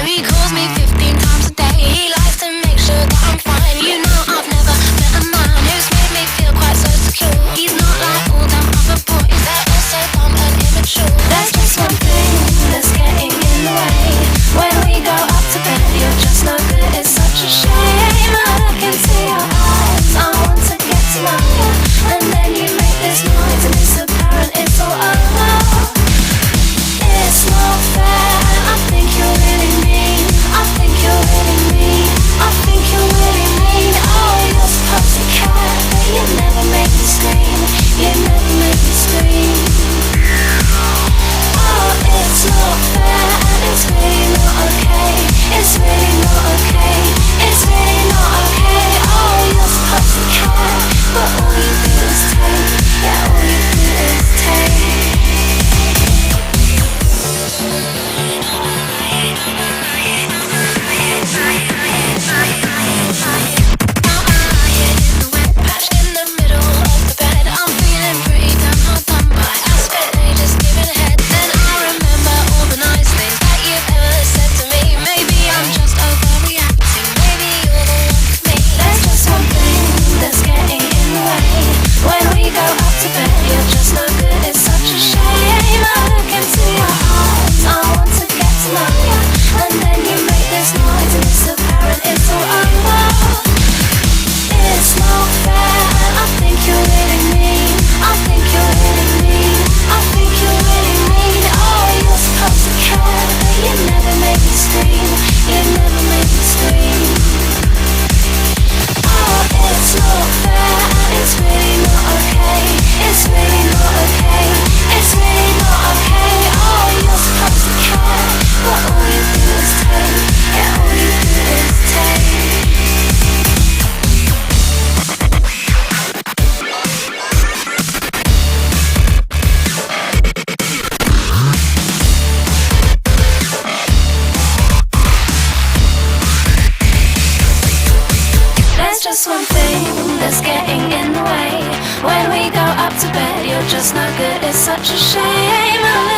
He calls me 15 times a day. He likes to make sure that I'm fine. You know I've never met a man who's made me feel quite so secure. He's not like all them other boys, they're all so dumb and immature. There's just one thing that's getting in the way. When we go up to bed, you're just no good. It's such a shame. I look into your eyes, I want to get to know you, and then you make this noise and it's apparent it's all over. It's not fair. I think you're really mean. I think you're really mean. I think you're really mean. Oh, you're supposed to care, but you never make me scream. You never make me scream. Oh, it's not fair, and it's really not okay. It's really not okay. It's really not okay. Oh, you're supposed to care, but all you do is take. Yeah, all you do is take. Just one thing that's getting in the way. When we go up to bed, you're just no good. It's such a shame.